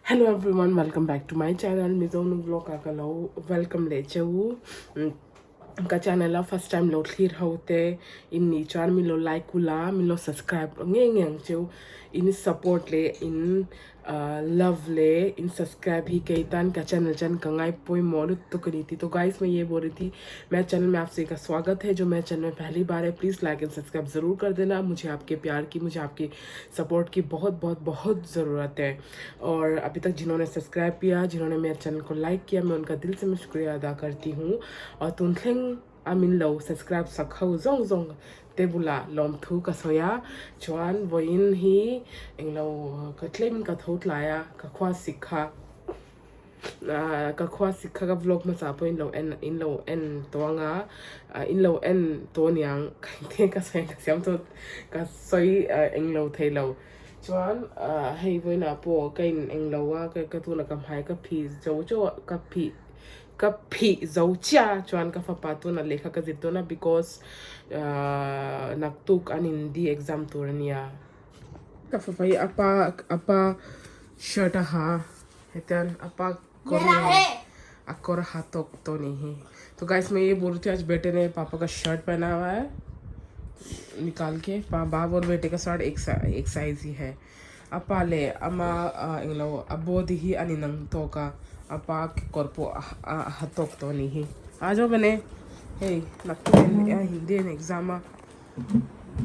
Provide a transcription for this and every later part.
Hello everyone, welcome back to my channel. Mizo vlog agalo. Welcome le chau. Ka channel la first time lo clear hote in ni chan mi lo like ula mi lo subscribe ngeng chau in support le in love le in subscribe ही कईतान का channel चैन कंगाई पोई मौलूद तो करी थी. तो guys मैं ये बोल रही थी मेरे चैनल में आपसे का स्वागत है. जो मेरे चैनल में पहली बार है प्लीज़ लाइक एंड सब्सक्राइब ज़रूर कर देना. मुझे आपके प्यार की, मुझे आपकी सपोर्ट की बहुत बहुत बहुत ज़रूरत है. और अभी तक जिन्होंने सब्सक्राइब किया, जिन्होंने मेरे चैनल को लाइक किया, मैं उनका दिल से मैं शुक्रिया अदा करती हूँ. और तुमथिंग amin lo subscribe sakho zong zong tebula lom thu ka soya chuan voin hi englo ka claim ka thot laya ka khwa sikha ka vlog ma sa po in lo en toanga in lo en to nyang te ka sai ka siam to ka soi englo thailo chuan hei voina po kain englo wa ka tu na kam hai ka phi jo ka phi zo cha chuan ka fa pa tu na lekha ka zit to na because naktuk anin di exam turania ka fa pai apa shirt ha hetan apa Korea acore हाथों तो नहीं. तो guys मैं ये बोल रही थी आज बेटे ने पापा का शर्ट पहना हुआ है निकाल के. बाप और बेटे का शर्ट एक साइज ही है. अपा ले अमा इंगलो अबोध ही अनिनंग तो का अपा कोरपो हाथों तो नहीं. आ जाओ बने हे नक्के या हिंदी ने एग्जाम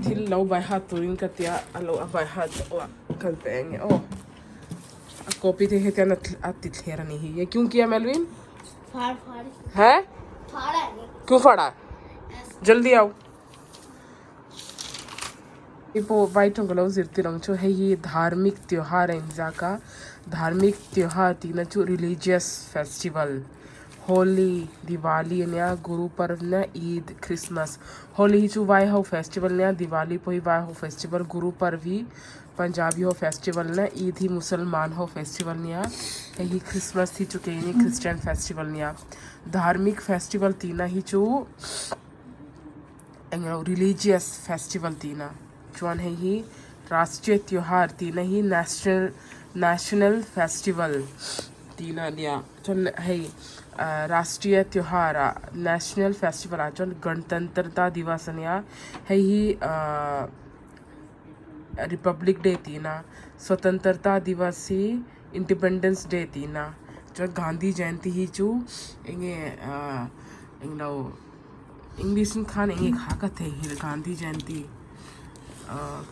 थिल लो बाय हाथ तुरिन कतिया अलो बाय हाथ ओ कल पेंगे ओ कॉपी थे क्या न आती ठहरा नहीं है. ये क्यों किया मेलविन? फाड़ है फाड़ा है. क्यों फाड़ा? जल्दी आओ. इपो वाइट अंगलो जिरती रंग चो है ये धार्मिक त्योहार है इंजा का. धार्मिक त्योहार तीन चो रिलीजियस फेस्टिवल होली दिवाली नया गुरु पर्व न ईद क्रिसमस. होली ही चो वाई हो फेस्टिवल नया दिवाली पोई वाई हो फेस्टिवल गुरु पर्व ही पंजाबी हो फेस्टिवल न ईद ही मुसलमान हो फेस्टिवल नया ही क्रिसमस ही चुके नहीं क्रिश्चियन फेस्टिवल नया. धार्मिक फेस्टिवल तीना ही चो रिलीजियस फेस्टिवल तीना चुन है ही राष्ट्रीय त्योहार तीना ही नेशनल फेस्टिवल तीना दिया चुन है राष्ट्रीय त्योहार नेशनल फेस्टिवल आ चुन गणतंत्रता दिवस नया है ही रिपब्लिक डे तीना स्वतंत्रता दिवस ही इंडिपेंडेंस डे तीना जो गांधी जयंती ही चू इंगे इंगलो इंग्लिश खान इंगे खाका थे ही गांधी जयंती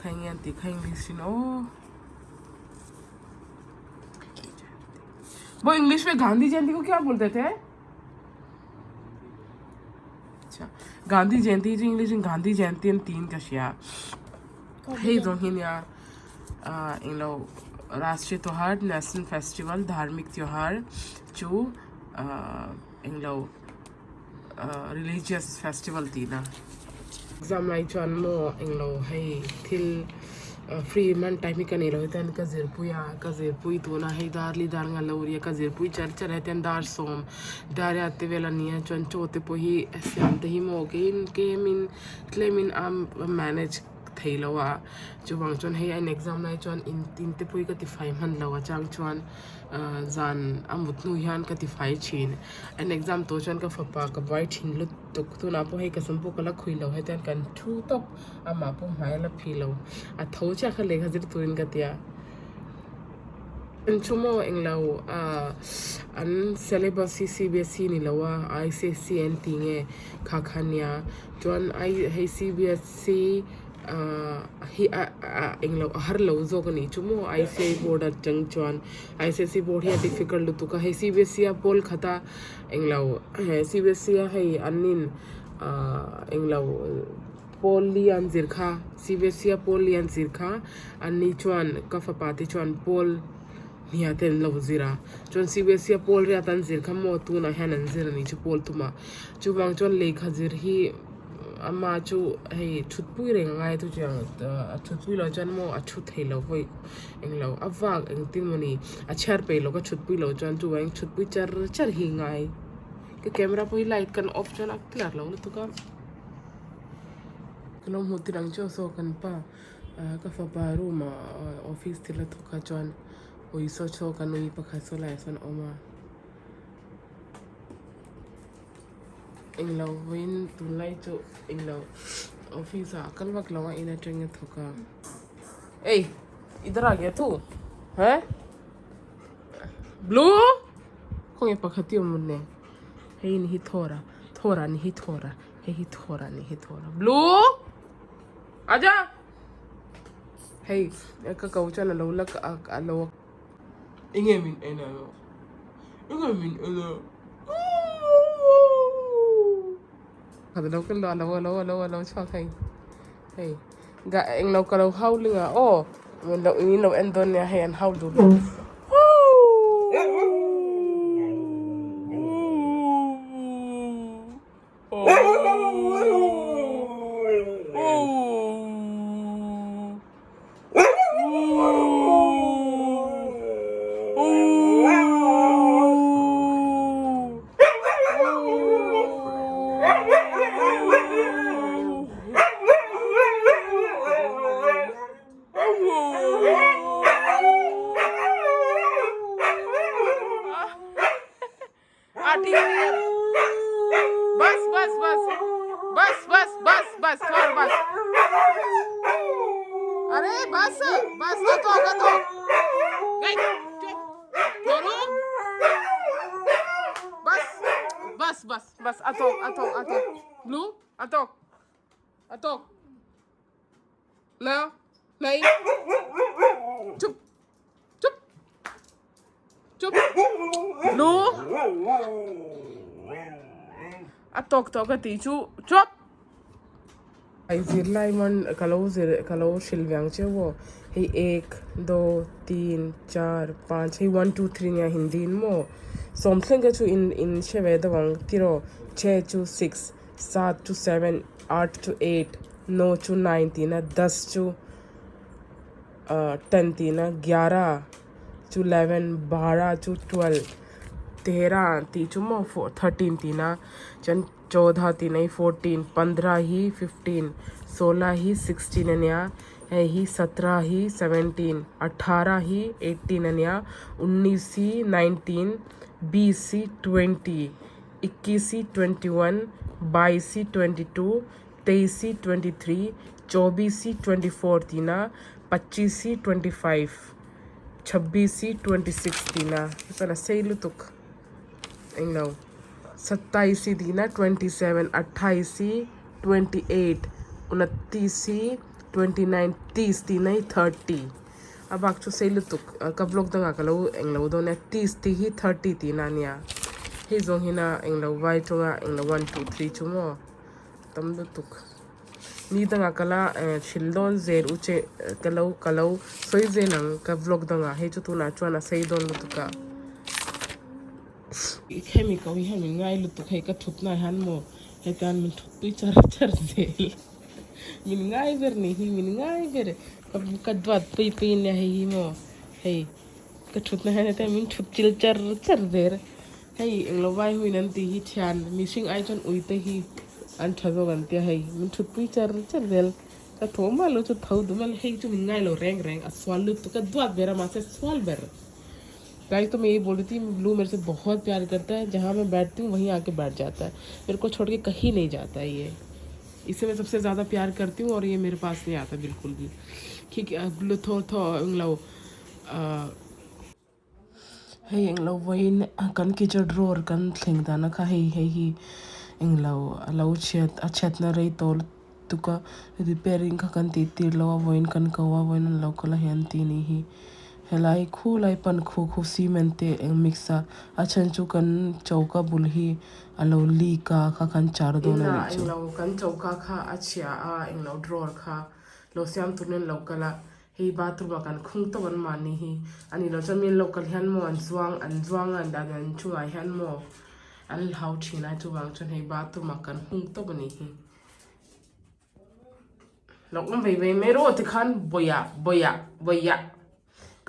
खाएंगे अंती इंग्लिश नो वो इंग्लिश में गांधी जयंती को क्या बोलते थे? अच्छा गांधी जयंती जो इंग्लिश में गांधी जयंती तीन कशिया हे जो हिन्या इंगलो राष्ट्रीय त्योहार नेशनल फेस्टिवल धार्मिक त्योहार जो इंगलो रिलीजियस फेस्टिवल तीना एग्जाम लाई चुन मो इंगलो है थिल फ्री मन टाइम का नहीं रहते हैं कज़िरपुई तो ना है दारली दारंगा लौरिया कज़िरपुई चर्चा रहते हैं दार सोम दार आते वेला नहीं है चुन चोते पोही श्यामते ही मोगे इनके मिन क्लेमिन आम मैनेज थे लवा जो वांग चुन है इन एग्जाम लाई चुन इन तीन ते पोही का तिफाई मन लवा चांग चुन जान अमुतनु यान का तिफाई छीन इन एग्जाम तो चुन का फपा का वाइट हिंगलो तो ना पोहे कसम पो कला खुई लो है तेन कन ठू तो अमा पो मायला फी लो a thocha kha lekha jir turin katia chumo englo an syllabus CBSE ni lawa ICSE and tinge khakhania jon I hey CBSE hi englo har lo zo kani chumo ICSE board chang chuan ICSE board hi difficult lutuk hey CBSE a pol khata englo CBSE hey anin englo Polian zirkha CBSE Polian zirkha ani chuan kafa pati chuan Pol niaten lo zira chuan CBSE Pol ria tan zirkha mo tu na hanan zira ni chu Pol tuma chu bang chuan lekha zir hi ama chu hei thutpui re ngai tu chang thutpui lo chuan mo a thut thei lo hoi englo awak engtin moni a chhar pe lo ka thutpui lo chuan chu wang thutpui char hi ngai ke camera poi light kan off chuan ak clear lo tu ka Kalau mutirang jo so kan pa ka fa pa room office tila to ka chuan ui so cho kan ui pakhat so lai son oma englo win tu lai chu englo office a kalwak lawa ina tring thoka ei इधर आ गया तू हैं blue kung ipakhat yung muna hey ni thora thora ni thora hey thora ni thora blue aja hey ka kaucha na lo lak alo ingemin ena kada lo kan lo chak hey hey ga eng lo ka lo howling oh when lo ni lo endon ya hey and how do बस थोड़ा बस अरे बस बस तो गई थोड़ो बस अतो ब्लू अतो ना नहीं चुप ब्लू अतो गती चुप आई जिरलाई मन कलो शिलव्यांग चे वो हे 1 2 3 4 5 हे 1 2 3 या हिंदी मो सोमथेंग चु इन शेवे दवंग तिरो 6 चु 6 7 चु 7 8 चु 8 9 चु 9 तीना 10 चु 10 तीना 11 चु 11 12 चु 12 13 तीचु मो 13 तीना चन 14 तीन 14 15 ही 15 16 ही 16 अन्या है ही 17 ही 17 18 ही 18 अन्या 19 ही 19 20 ही 20 21 ही 21 22 ही 22 23 ही 23 24 ही 24 तीना 25 ही 25 26 ही 26 तीना इतना सही लुतुक इंगलो 27 तीना 27 28 28 29 29 30 तीना 30 अब आखचु से लुतुक कब लोग दंगा कलो एंगलो दो ने 30 ती ही 30 तीना निया ही जो हिना एंगलो वाई चुंगा एंगलो 1 2 3 चुमो तम लुतुक नी दंगा कला छिलदोन जेर उचे कलो सोई जेनंग कब लोग दंगा हे चु तू ना चुना सही दोन लुतुका chemical hi hamin ngai lutuk he ka thutna han mo he kan min thutpi char zel min ngai ver ni hi min ngai ver ka dwat pi ne hi mo hey ka thutna han ta min thut chil char ver hey englo vai hui nan ti hi thian missing ai chon ui te hi an thazo gan te hey min thutpi char zel ka thoma lo chu thau dumal hey chu min ngai lo reng aswal lu to ka dwat vera ma se swal ver guys तो मैं ये बोल रही थी blue मेरे से बहुत प्यार करता है जहाँ मैं बैठती हूँ वहीं आके बैठ जाता है मेरे को छोड़ के कहीं नहीं जाता है ये इसे मैं सबसे ज़्यादा प्यार करती हूँ और ये मेरे पास नहीं आता बिल्कुल भी ठीक है ब्लू थो इंगलो हे इंगलो वही कन की जो ड्रोर कन थिंगदा ना खा हे ही इंगलो अच्छत न रही तो तुका रिपेयरिंग का कन तीर लो वही कन कवा वही लो कला हंती नहीं ही हेलाई खू लाई पन खू सीमेंटे एंग मिक्सा अछन चु कन चौका बुलही अलो ली का खन चार दो ना इंगलो कन चौका खा अच्छा इंगलो ड्रॉर खा लो श्याम तुरने लोकला हे बाथरूम कन खुंग तो वन मानी ही अनि लो चमीन लोकल हन मो अनजुआंग अंदागन चुआ हन मो अल हाउ छिना चुवांग चन हे बाथरूम कन खुंग तो बनी ही लोकम भाई मेरो तिखान बोया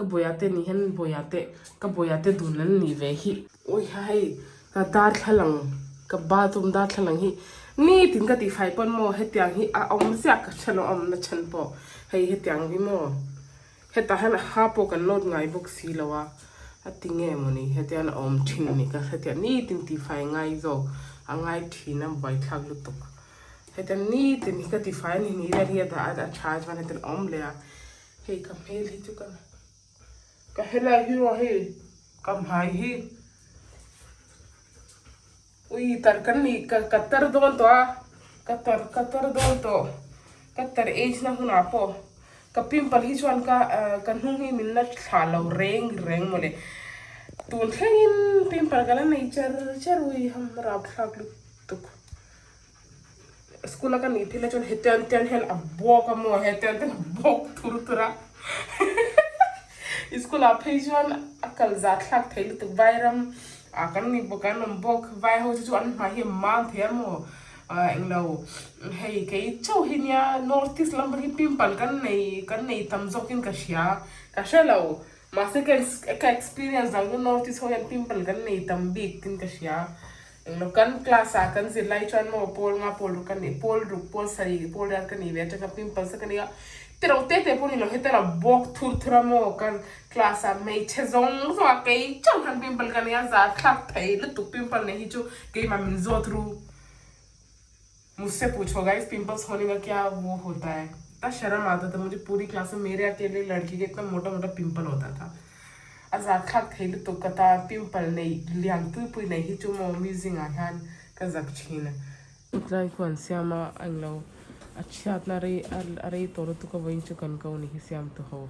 कबोयाते निहन बोयाते दुनन निवे ही ओय हाय का दार खलंग का बाथरूम दार खलंग ही नी तिन का तिफाई पन मो हे त्यां ही ओम से का छनो ओम न छन पो हे त्यां भी मो heta han hapo kan lot ngai book si lawa atinge moni hetian om thin ni ka hetia ni tin ti fai ngai zo angai thina bai thak lutuk heta ni tin ka ti fai ni da ria da charge van heten om le hey kam hel hi tu ka hela hi wa he kam hai hi ui tar kan ni ka tar don to ka tar don to ka tar age na huna po ka pimple hi chuan ka hnung hi min na thalo reng mole tun thlengin pimple kala nei char ui ham rap thak lu tuk school ka ni thile chon heten hel abo ka mo heten bok tura school a phejuan akal za thak thei tuk vairam a kan ni bokan bok vai ho chu an ma hi mang the mo englo hey cái châu hình nha notice lắm bởi pimple cái này tầm dọc in cả xia lâu mà sẽ cái experience rằng nó notice thôi anh pimple cái này tầm big in cả xia englo kan class à kan zit lai chuan mo pol nga pol ru kan ni pol ru pol sari pol ran kan ni ve ta pimple sa kan ni pero te poni lo heta la bok thur thura mo kan class a me chezong so cái châu han pimple kan ya za khak thai lu tu pimple ne hi chu ke ma min zo thru मुझसे पूछो guys pimples होने का क्या वो होता है इतना शर्म आता था मुझे पूरी क्लास में मेरे अकेले लड़की के इतना मोटा मोटा पिंपल होता था आज आखा खेल तो कता पिंपल नहीं लियांग पुई नहीं जो मो म्यूजिंग आहान का जक्षीन उतना कौन श्यामा अंगलो अच्छा इतना अरे तो का वही चुकन का उन्हीं श्याम तो हो